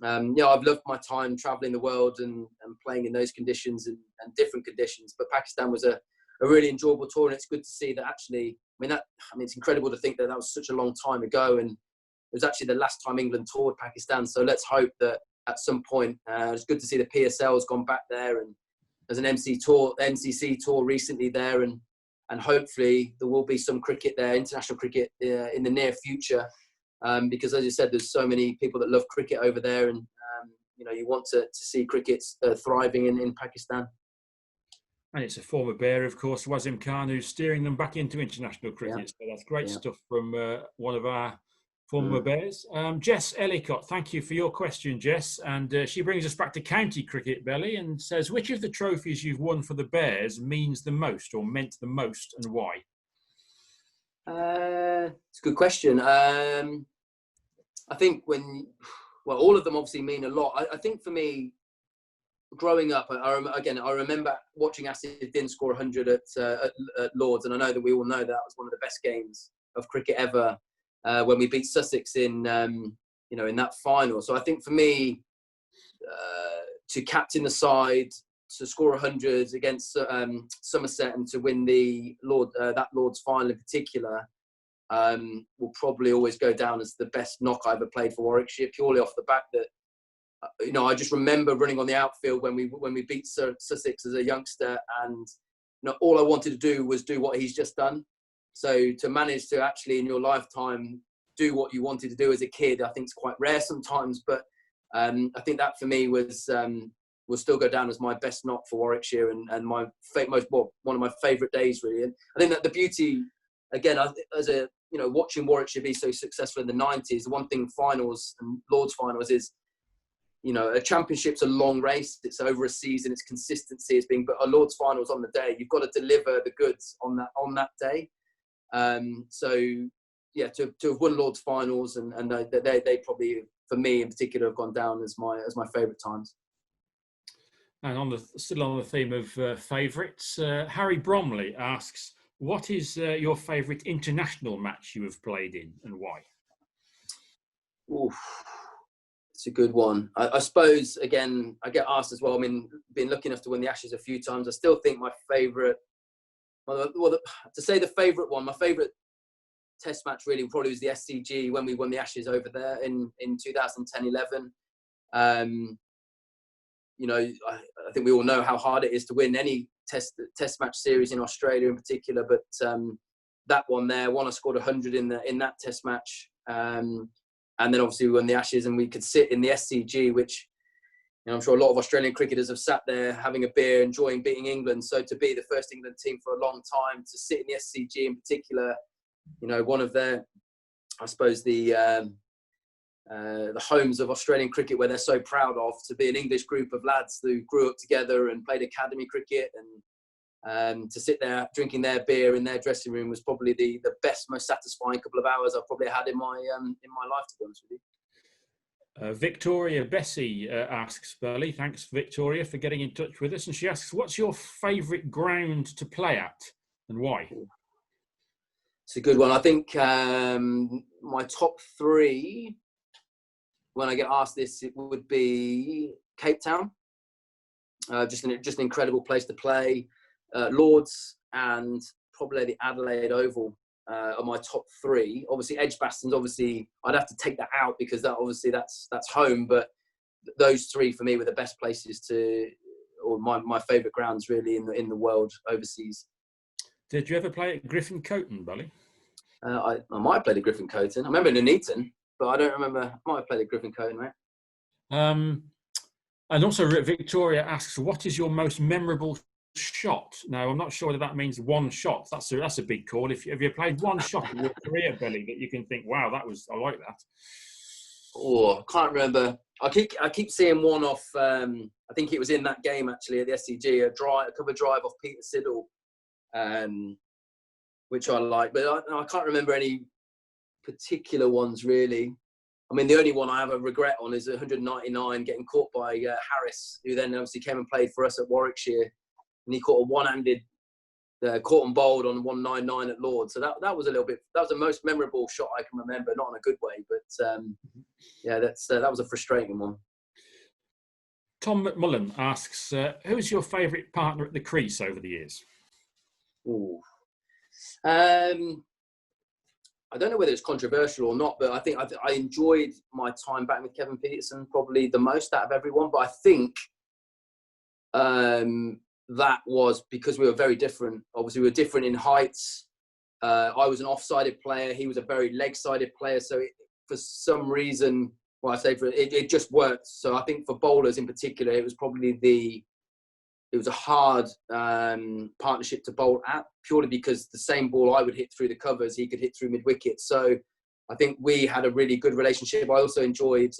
I've loved my time traveling the world and playing in those conditions and different conditions. But Pakistan was a really enjoyable tour, and it's good to see that actually. It's incredible to think that was such a long time ago, and it was actually the last time England toured Pakistan. So let's hope that at some point, it's good to see the PSL's gone back there, and there's an MCC tour recently there, and hopefully there will be some cricket there, international cricket in the near future, because as you said, there's so many people that love cricket over there, and you want to see cricket thriving in Pakistan. And it's a former Bear, of course, Wasim Khan, who's steering them back into international cricket. Yeah. So that's great stuff from one of our former Bears. Jess Ellicott, thank you for your question, Jess. And she brings us back to county cricket, Belly, and says, which of the trophies you've won for the Bears means the most or meant the most, and why? It's a good question. I think all of them obviously mean a lot. I think for me, growing up, I remember watching Asif score 100 at Lords, and I know that we all know that was one of the best games of cricket ever when we beat Sussex in that final. So I think for me, to captain the side, to score 100 against Somerset, and to win that Lords final in particular, will probably always go down as the best knock I ever played for Warwickshire, purely off the back that. I just remember running on the outfield when we beat Sussex as a youngster, and all I wanted to do was do what he's just done. So to manage to actually in your lifetime do what you wanted to do as a kid, I think is quite rare sometimes. But I think that for me will still go down as my best knock for Warwickshire, and my one of my favourite days, really. And I think that the beauty, again, as a watching Warwickshire be so successful in the 90s, the one thing finals and Lords finals is. A championship's a long race. It's over a season. It's consistency. But a Lord's finals on the day, you've got to deliver the goods on that day. To have won Lord's finals and they probably, for me in particular, have gone down as my favourite times. And still on the theme of favourites, Harry Bromley asks, what is your favourite international match you have played in, and why? Oof. It's a good one. I suppose, again, I get asked as well. Been lucky enough to win the Ashes a few times. I still think my favourite, to say the favourite one, my favourite test match really probably was the SCG when we won the Ashes over there in 2010-11. I think we all know how hard it is to win any test match series in Australia in particular. But that one there, I scored 100 in that test match. And then obviously we won the Ashes, and we could sit in the SCG, which I'm sure a lot of Australian cricketers have sat there having a beer, enjoying beating England. So to be the first England team for a long time, to sit in the SCG in particular, one of their, I suppose, the homes of Australian cricket where they're so proud of, to be an English group of lads who grew up together and played academy cricket, and to sit there drinking their beer in their dressing room was probably the best, most satisfying couple of hours I've probably had in my life, to be honest with you. Victoria Bessie asks, Burley, thanks Victoria for getting in touch with us, and she asks, what's your favourite ground to play at and why? It's a good one. I think my top three, when I get asked this, it would be Cape Town. Just an incredible place to play. Lords and probably the Adelaide Oval are my top three. Obviously, Edgbaston's I'd have to take that out because that's home. But those three for me were the best places or my favourite grounds really in the world overseas. Did you ever play at Griffin Coton, Bully? I might have played at Griffin Coton. I remember Nuneaton, but I don't remember. I might have played at Griffin Coton, mate. And also Victoria asks, what is your most memorable shot? Now, I'm not sure whether that means one shot. That's a big call. Have you played one shot in your career, Billy, that you can think, wow, I like that? Oh, I can't remember. I keep seeing one off. I think it was in that game actually at the SCG, a cover drive off Peter Siddle, which I like, but I can't remember any particular ones really. The only one I have a regret on is 199 getting caught by Harris, who then obviously came and played for us at Warwickshire, and he caught a one-handed caught and bowled on 199 at Lords. So that was the most memorable shot I can remember, not in a good way, but that was a frustrating one. Tom McMullen asks, who's your favourite partner at the crease over the years? Ooh. I don't know whether it's controversial or not, but I think I enjoyed my time back with Kevin Peterson probably the most out of everyone. But I think that was because we were very different. Obviously, we were different in heights. I was an off-sided player. He was a very leg-sided player. So for some reason, it just worked. So I think for bowlers in particular, it was probably it was a hard partnership to bowl at, purely because the same ball I would hit through the covers, he could hit through mid-wicket. So I think we had a really good relationship. I also enjoyed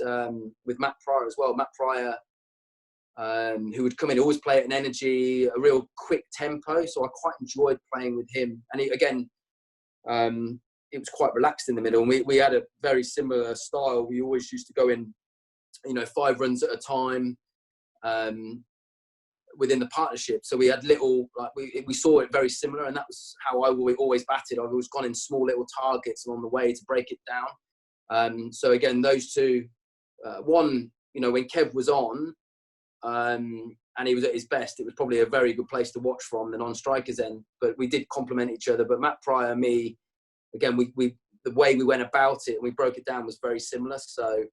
with Matt Pryor as well. Matt Pryor, who would come in, always play at an energy, a real quick tempo. So I quite enjoyed playing with him. And it was quite relaxed in the middle. And we had a very similar style. We always used to go in, 5 runs at a time. Within the partnership, so we had we saw it very similar, and that was how I always batted. I've always gone in small little targets along the way to break it down. So again, those two, when Kev was on, and he was at his best, it was probably a very good place to watch from the non-strikers end. But we did complement each other. But Matt Pryor, me, again, we the way we went about it and we broke it down was very similar. So.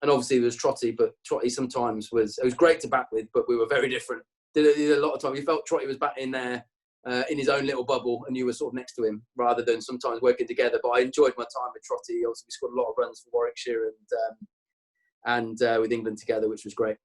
And obviously there was Trotty, but Trotty sometimes it was great to bat with, but we were very different. Did a lot of time you felt Trotty was batting there in his own little bubble, and you were sort of next to him rather than sometimes working together. But I enjoyed my time with Trotty. Obviously, we scored a lot of runs for Warwickshire and with England together, which was great.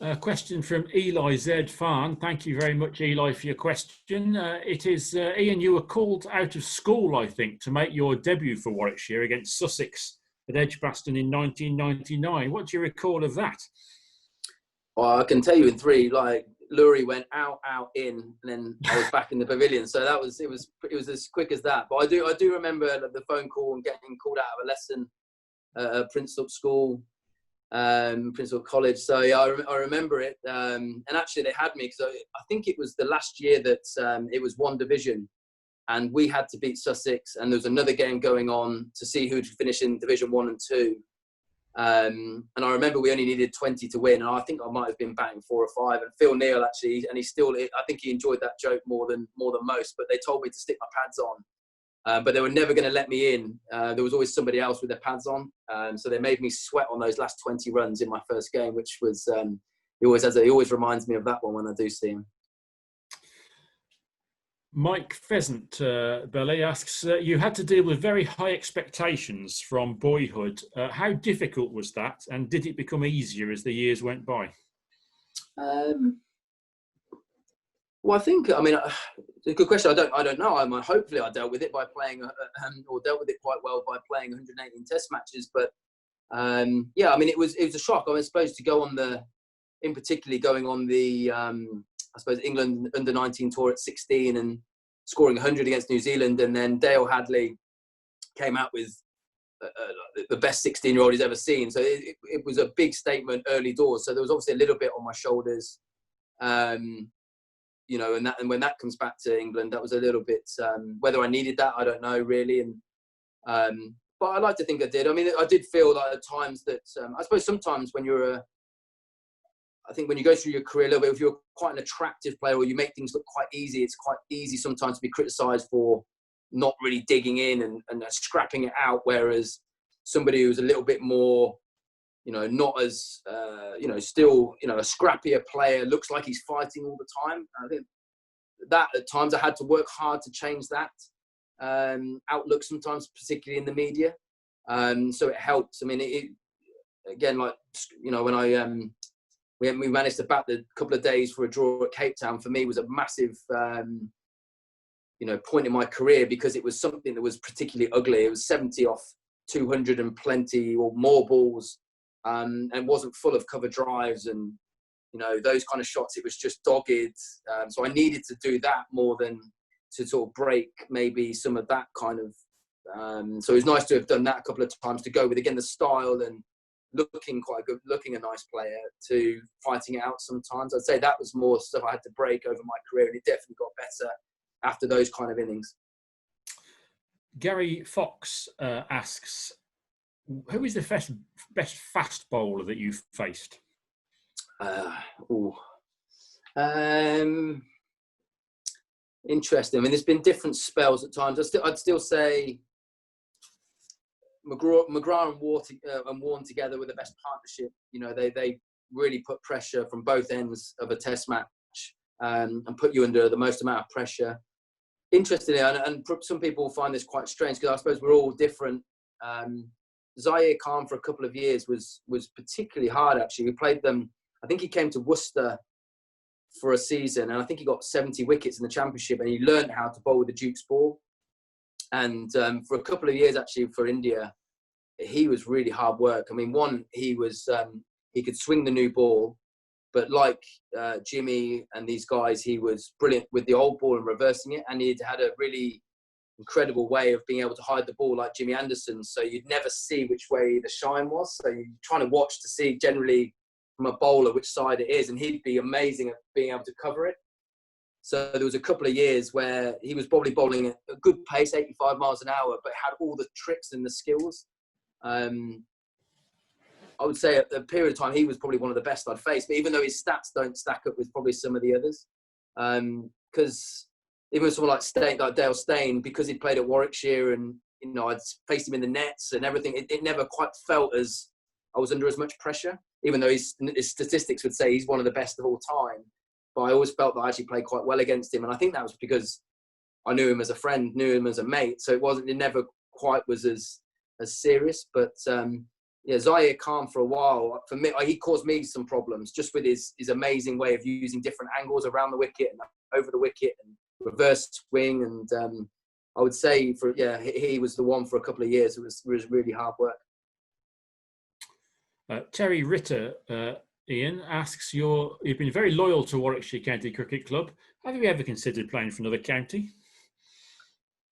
A question from Eli Z. Farn. Thank you very much, Eli, for your question. It is, Ian, you were called out of school, I think, to make your debut for Warwickshire against Sussex at Edgbaston in 1999. What do you recall of that? Well, I can tell you in 3, Lurie went out, in, and then I was back in the pavilion. So it was as quick as that. But I do remember the phone call and getting called out of a lesson at Princeton School, Princeton College. So yeah, I remember it. And actually they had me because I think it was the last year that it was 1 division. And we had to beat Sussex, and there was another game going on to see who would finish in Division 1 and 2. And I remember we only needed 20 to win, and I think I might have been batting 4 or 5. And Phil Neal actually, and I think he enjoyed that joke more than most. But they told me to stick my pads on, but they were never going to let me in. There was always somebody else with their pads on, so they made me sweat on those last 20 runs in my first game, which was he always reminds me of that one when I do see him. Mike Pheasant Belly asks, you had to deal with very high expectations from boyhood. How difficult was that, and did it become easier as the years went by? Well, I think, it's a good question. I don't know. Hopefully I dealt with it by playing, or dealt with it quite well by playing 118 test matches. But it was a shock. I suppose to go on particularly going on the England under-19 tour at 16 and scoring 100 against New Zealand, and then Dale Hadley came out with the best 16-year-old he's ever seen. So it was a big statement early doors. So there was obviously a little bit on my shoulders, and when that comes back to England, that was a little bit. Whether I needed that, I don't know really. And but I like to think I did. I did feel like at times that I suppose sometimes when when you go through your career a little bit, if you're quite an attractive player or you make things look quite easy, it's quite easy sometimes to be criticised for not really digging in and scrapping it out. Whereas somebody who's a little bit more, not as, still, a scrappier player, looks like he's fighting all the time. I think that at times I had to work hard to change that outlook sometimes, particularly in the media. So it helps. When we managed to bat the couple of days for a draw at Cape Town, for me was a massive, point in my career, because it was something that was particularly ugly. It was 70 off 200 and plenty or more balls, and wasn't full of cover drives and, those kind of shots. It was just dogged. So I needed to do that more than to sort of break maybe some of that kind of. So it was nice to have done that a couple of times to go with, again, the style and looking quite good, looking a nice player, to fighting it out sometimes. I'd say that was more stuff I had to break over my career, and it definitely got better after those kind of innings. Gary Fox asks, who is the best fast bowler that you've faced? Interesting. I mean, there's been different spells at times. I'd still say McGrath and Warne together were the best partnership. You know, they really put pressure from both ends of a test match, and put you under the most amount of pressure. Interestingly, and some people find this quite strange, because I suppose we're all different. Zaire Khan for a couple of years was particularly hard, actually. We played them, I think he came to Worcester for a season, and I think he got 70 wickets in the championship, and he learned how to bowl with the Duke's ball. And for a couple of years, actually, for India, he was really hard work. I mean, he could swing the new ball, but like Jimmy and these guys, he was brilliant with the old ball and reversing it, and he'd had a really incredible way of being able to hide the ball like Jimmy Anderson, so you'd never see which way the shine was. So you're trying to watch to see generally from a bowler which side it is, and he'd be amazing at being able to cover it. So there was a couple of years where he was probably bowling at a good pace, 85 miles an hour, but had all the tricks and the skills. I would say at a period of time, he was probably one of the best I'd faced, but even though his stats don't stack up with probably some of the others, because even someone like Dale Steyn, because he'd played at Warwickshire, and you know, I'd faced him in the nets and everything, it never quite felt as I was under as much pressure, even though his statistics would say he's one of the best of all time. But I always felt that I actually played quite well against him, and I think that was because I knew him as a friend, knew him as a mate, so it never quite was as serious. But yeah, Zaire Khan for a while, for me, he caused me some problems just with his amazing way of using different angles around the wicket and over the wicket and reverse swing. And I would say he was the one for a couple of years. It was really hard work. Terry Ritter, Ian, asks, you've been very loyal to Warwickshire County Cricket Club. Have you ever considered playing for another county?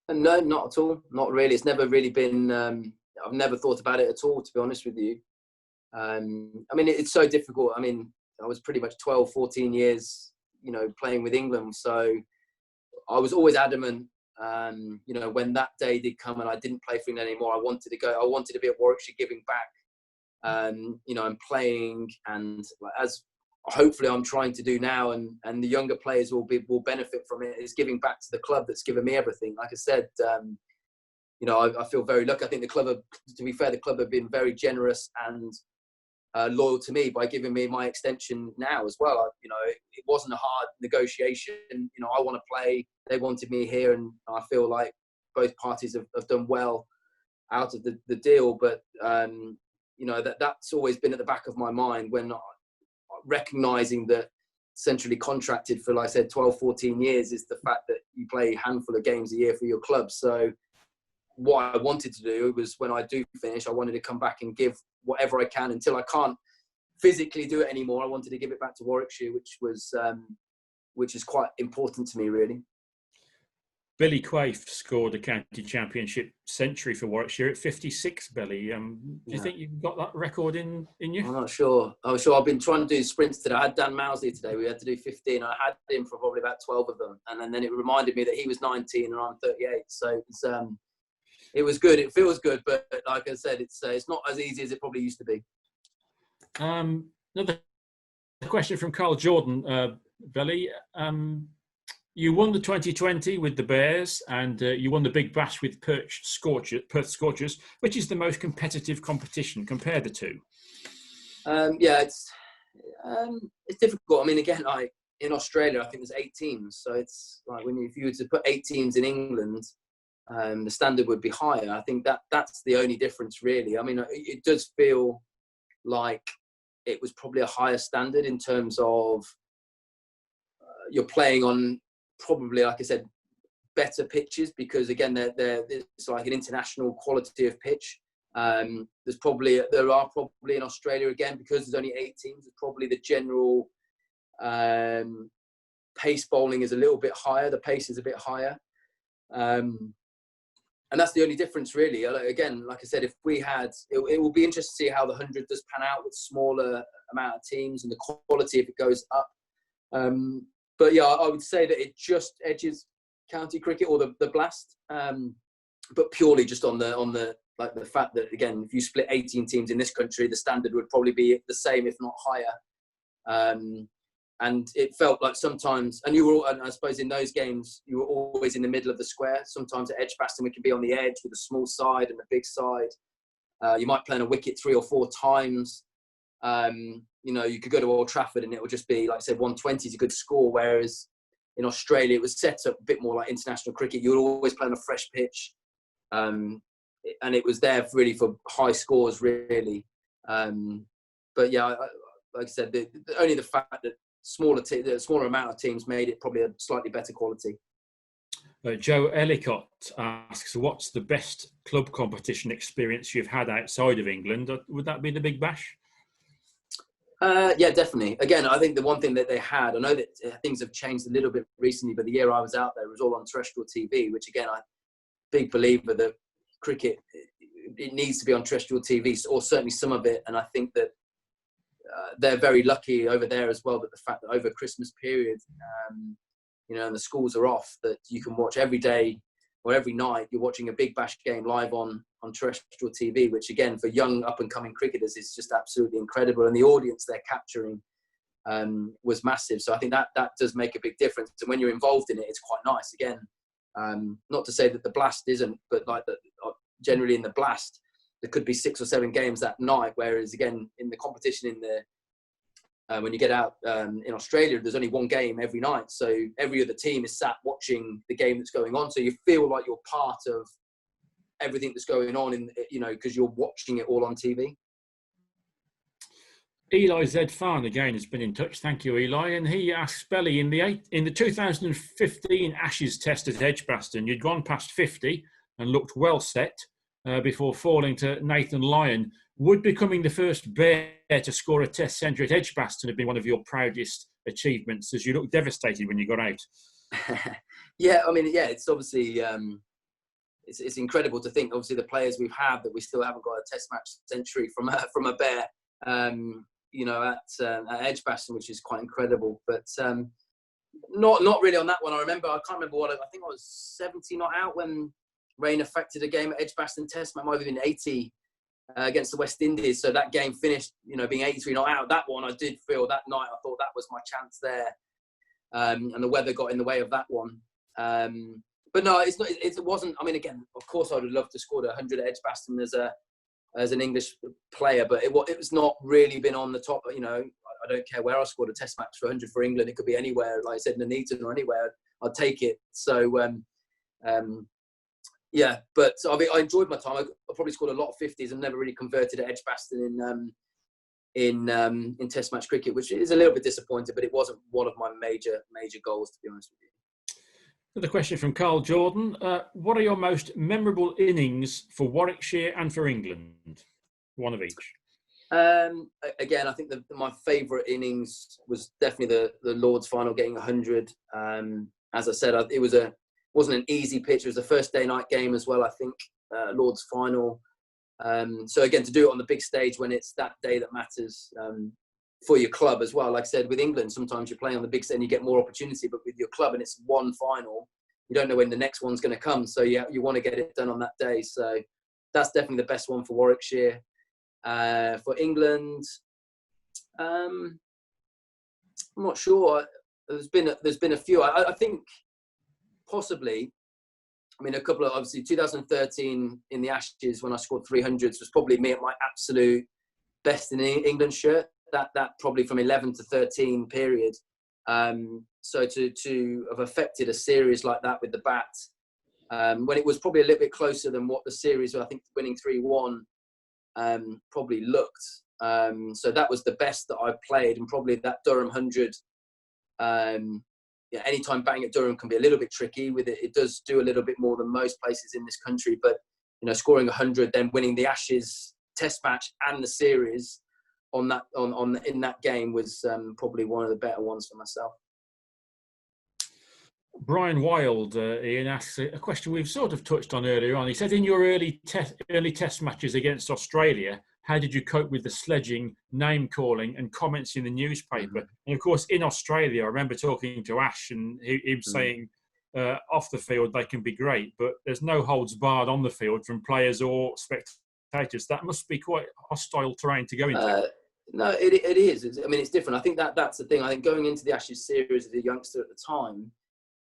No, not at all. Not really. It's never really been... I've never thought about it at all, to be honest with you. I mean, it's so difficult. I mean, I was pretty much 12, 14 years, you know, playing with England. So I was always adamant, you know, when that day did come and I didn't play for England anymore, I wanted to go. I wanted to be at Warwickshire giving back. You know, I'm playing, and as hopefully I'm trying to do now, and the younger players will benefit from it, is giving back to the club that's given me everything. Like I said, you know, I feel very lucky. I think to be fair, the club have been very generous and loyal to me by giving me my extension now as well. You know, it wasn't a hard negotiation. You know, I want to play. They wanted me here, and I feel like both parties have done well out of the deal. But, you know, that's always been at the back of my mind when recognising that centrally contracted for, like I said, 12, 14 years is the fact that you play a handful of games a year for your club. So what I wanted to do was, when I do finish, I wanted to come back and give whatever I can until I can't physically do it anymore. I wanted to give it back to Warwickshire, which is quite important to me, really. Billy Quaife scored a county championship century for Warwickshire at 56, Billy. Do you think you've got that record in you? I'm not sure. I've been trying to do sprints today. I had Dan Mousley today. We had to do 15. I had him for probably about 12 of them. And then it reminded me that he was 19 and I'm 38. So it was good. It feels good. But like I said, it's not as easy as it probably used to be. Another question from Carl Jordan, Billy. You won the 2020 with the Bears, and you won the Big Bash with Perth Scorchers. Which is the most competitive competition? Compare the two. It's difficult. I mean, again, in Australia, I think there's 8 teams. So it's like if you were to put 8 teams in England, the standard would be higher. I think that's the only difference, really. I mean, it does feel like it was probably a higher standard in terms of you're playing on probably, like I said, better pitches, because again, it's like an international quality of pitch. There are probably in Australia, again, because there's only 8 teams, it's probably the general pace bowling is a little bit higher. The pace is a bit higher. that's the only difference, really. Again, like I said, if we had, it will be interesting to see how the 100 does pan out with smaller amount of teams and the quality if it goes up. But yeah, I would say that it just edges county cricket or the Blast, but purely just on the like the fact that, again, if you split 18 teams in this country, the standard would probably be the same, if not higher. And it felt like sometimes, and I suppose in those games, you were always in the middle of the square. Sometimes at Edgbaston, we could be on the edge with a small side and a big side. You might play on a wicket 3 or 4 times. You could go to Old Trafford and it would just be, like I said, 120 is a good score. Whereas in Australia, it was set up a bit more like international cricket. You would always play on a fresh pitch. And it was there really for high scores, really. But yeah, like I said, only the fact that the smaller amount of teams made it probably a slightly better quality. Joe Ellicott asks, what's the best club competition experience you've had outside of England? Would that be the Big Bash? Yeah, definitely. Again, I think the one thing that they had, I know that things have changed a little bit recently, but the year I was out there, it was all on terrestrial TV, which again, I'm a big believer that cricket, it needs to be on terrestrial TV, or certainly some of it. And I think that they're very lucky over there as well, that the fact that over Christmas period, and the schools are off, that you can watch every day or every night, you're watching a Big Bash game live on terrestrial TV, which again, for young up-and-coming cricketers is just absolutely incredible. And the audience they're capturing was massive. So I think that does make a big difference. And when you're involved in it, it's quite nice. Again, not to say that the Blast isn't, but like generally in the Blast, there could be 6 or 7 games that night. Whereas again, in the competition, when you get out in Australia, there's only 1 game every night. So every other team is sat watching the game that's going on. So you feel like you're part of everything that's going on because you're watching it all on TV. Eli Z. Farn again has been in touch. Thank you, Eli. And he asks Belly, in the 2015 Ashes test at Edgbaston, you'd gone past 50 and looked well set before falling to Nathan Lyon. Would becoming the first Bear to score a test century at Edgbaston have been one of your proudest achievements, as you looked devastated when you got out? Yeah, I mean, yeah, it's obviously it's incredible to think. Obviously, the players we've had, that we still haven't got a Test match century from a Bear, at Edgbaston, which is quite incredible. But not really on that one. I can't remember what. I think I was 70 not out when rain affected a game at Edgbaston Test. It might have been 80 against the West Indies. So that game finished, being 83 not out. That one, I did feel that night, I thought that was my chance there. And the weather got in the way of that one. But no, it's not. It wasn't. I mean, again, of course, I would have loved to score 100 at Edgbaston as an English player, but it was not really been on the top. I don't care where I scored a Test match for 100 for England. It could be anywhere, like I said, Nuneaton or anywhere. I'd take it. So, yeah. But I enjoyed my time. I probably scored a lot of 50s and never really converted at Edgbaston in Test match cricket, which is a little bit disappointing. But it wasn't one of my major goals, to be honest with you. Another question from Carl Jordan. What are your most memorable innings for Warwickshire and for England? One of each. Again, I think my favourite innings was definitely the Lord's final, getting 100. As I said, it wasn't an easy pitch. It was the first day-night game as well, I think, Lord's final. So again, to do it on the big stage when it's that day that matters for your club as well. Like I said, with England, sometimes you're playing on the big stage and you get more opportunity, but with your club and it's one final, you don't know when the next one's going to come. So you want to get it done on that day. So that's definitely the best one for Warwickshire. For England, I'm not sure. There's been a few. I think possibly, I mean, a couple of, obviously 2013 in the Ashes when I scored 300s was probably me at my absolute best in England shirt. That probably from 11 to 13 period. So to have affected a series like that with the bat, when it was probably a little bit closer than what the series, I think winning 3-1 probably looked. So that was the best that I've played, and probably that Durham 100. Anytime batting at Durham can be a little bit tricky with it. It does do a little bit more than most places in this country, but scoring 100, then winning the Ashes Test match and the series in that game was probably one of the better ones for myself. Brian Wild, Ian, asks a question we've sort of touched on earlier on. He said, in your early test matches against Australia, how did you cope with the sledging, name calling and comments in the newspaper? Mm-hmm. And of course, in Australia, I remember talking to Ash and him saying off the field they can be great, but there's no holds barred on the field from players or spectators. That must be quite hostile terrain to go into. No, it is. I mean, it's different. I think that's the thing. I think going into the Ashes series as a youngster at the time,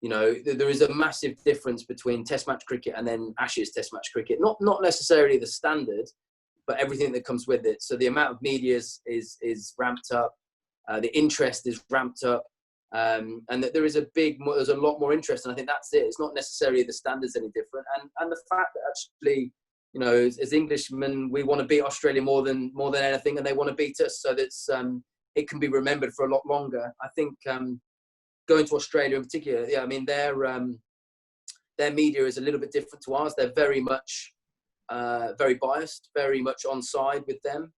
you know, there is a massive difference between Test match cricket and then Ashes Test match cricket. Not necessarily the standard, but everything that comes with it. So the amount of media is ramped up, the interest is ramped up, and that there's a lot more interest. And I think that's it. It's not necessarily the standards any different, and the fact that actually, you know, as Englishmen, we want to beat Australia more than anything, and they want to beat us, so that's it can be remembered for a lot longer. I think going to Australia in particular, yeah, I mean their media is a little bit different to ours. They're very much very biased, very much on side with them.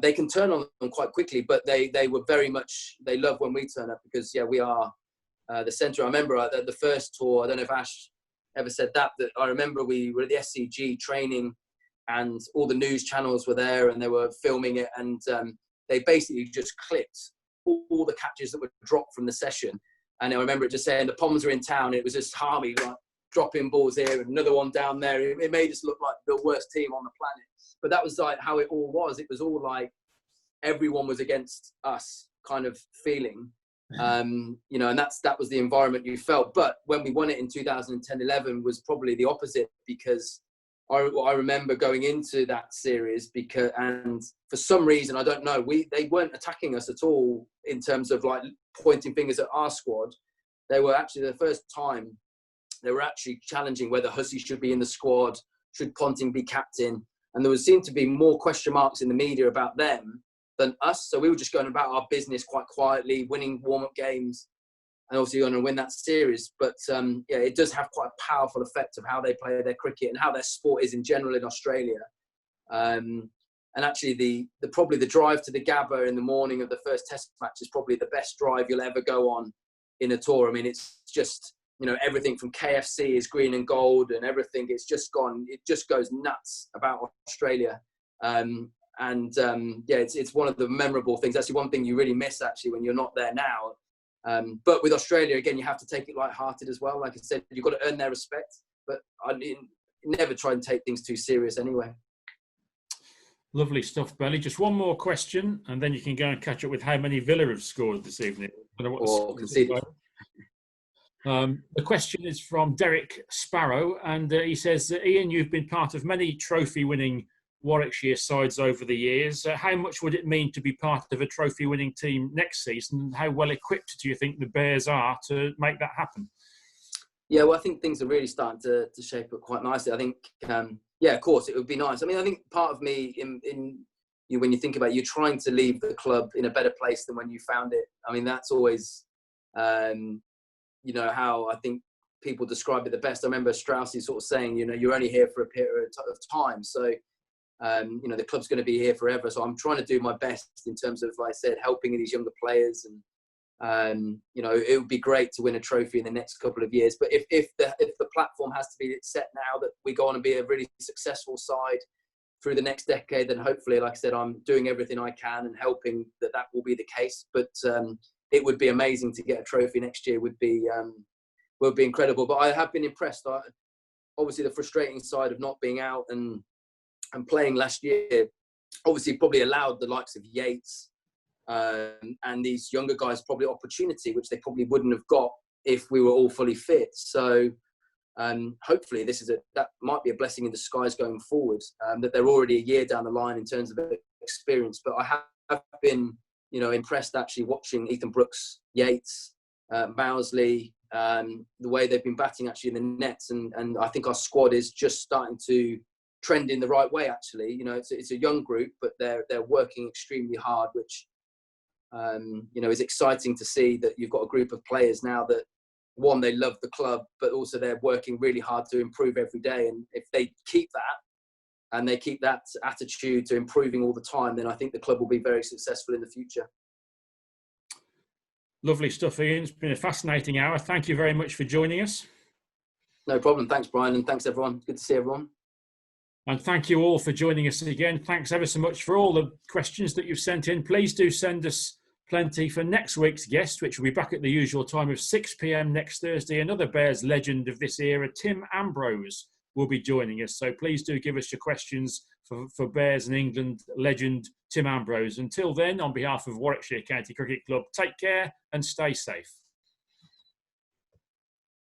They can turn on them quite quickly, but they were very much, they love when we turn up because, yeah, we are the centre. I remember the first tour, I don't know if Ash ever said that I remember we were at the SCG training and all the news channels were there and they were filming it, and they basically just clipped all the catches that were dropped from the session. And I remember it just saying the Poms are in town. It was just Harvey like dropping balls here and another one down there. It made us look like the worst team on the planet. But that was like how it all was. It was all like everyone was against us kind of feeling. You know, and that was the environment you felt. But when we won it in 2010-11 was probably the opposite, because I remember going into that series and for some reason, I don't know, they weren't attacking us at all in terms of like pointing fingers at our squad. They were actually the first time they were actually challenging whether Hussey should be in the squad, should Ponting be captain, and there seemed to be more question marks in the media about them than us. So we were just going about our business quite quietly, winning warm-up games, and obviously going to win that series. But yeah, it does have quite a powerful effect of how they play their cricket and how their sport is in general in Australia. And actually, probably the drive to the Gabba in the morning of the first Test match is probably the best drive you'll ever go on in a tour. I mean, it's just, you know, everything from KFC is green and gold and everything. It's just gone. It just goes nuts about Australia. Yeah, it's one of the memorable things. Actually, one thing you really miss actually when you're not there now. But with Australia, again, you have to take it lighthearted as well. Like I said, you've got to earn their respect. But I never try and take things too serious anyway. Lovely stuff, Belly. Just one more question, and then you can go and catch up with how many Villa have scored this evening. Or conceded. The question is from Derek Sparrow, and he says, Ian, you've been part of many trophy-winning Warwickshire sides over the years. How much would it mean to be part of a trophy-winning team next season? And how well equipped do you think the Bears are to make that happen? Yeah, well, I think things are really starting to shape up quite nicely. I think, yeah, of course, it would be nice. I mean, I think part of me, when you think about it, you're trying to leave the club in a better place than when you found it. I mean, that's always, you know, how I think people describe it the best. I remember Straussy sort of saying, you know, you're only here for a period of time. So, you know, the club's going to be here forever. So I'm trying to do my best in terms of, like I said, helping these younger players. And, you know, it would be great to win a trophy in the next couple of years. But if the platform has to be set now that we go on and be a really successful side through the next decade, then hopefully, like I said, I'm doing everything I can and helping that will be the case. But it would be amazing to get a trophy next year. Would be incredible. But I have been impressed. Obviously, the frustrating side of not being out and playing last year, obviously, probably allowed the likes of Yates and these younger guys probably opportunity, which they probably wouldn't have got if we were all fully fit. So hopefully that might be a blessing in disguise going forward, that they're already a year down the line in terms of experience. But I have been, you know, impressed actually watching Ethan Brooks, Yates, Mousley, the way they've been batting actually in the nets. And I think our squad is just starting to trend in the right way, actually. You know, it's a young group, but they're working extremely hard, which, you know, is exciting to see that you've got a group of players now that, one, they love the club, but also they're working really hard to improve every day. And if they keep that and they keep that attitude to improving all the time, then I think the club will be very successful in the future. Lovely stuff, Ian. It's been a fascinating hour. Thank you very much for joining us. No problem. Thanks, Brian, and thanks, everyone. Good to see everyone. And thank you all for joining us again. Thanks ever so much for all the questions that you've sent in. Please do send us plenty for next week's guest, which will be back at the usual time of 6 p.m. next Thursday. Another Bears legend of this era, Tim Ambrose, will be joining us. So please do give us your questions for Bears and England legend Tim Ambrose. Until then, on behalf of Warwickshire County Cricket Club, take care and stay safe.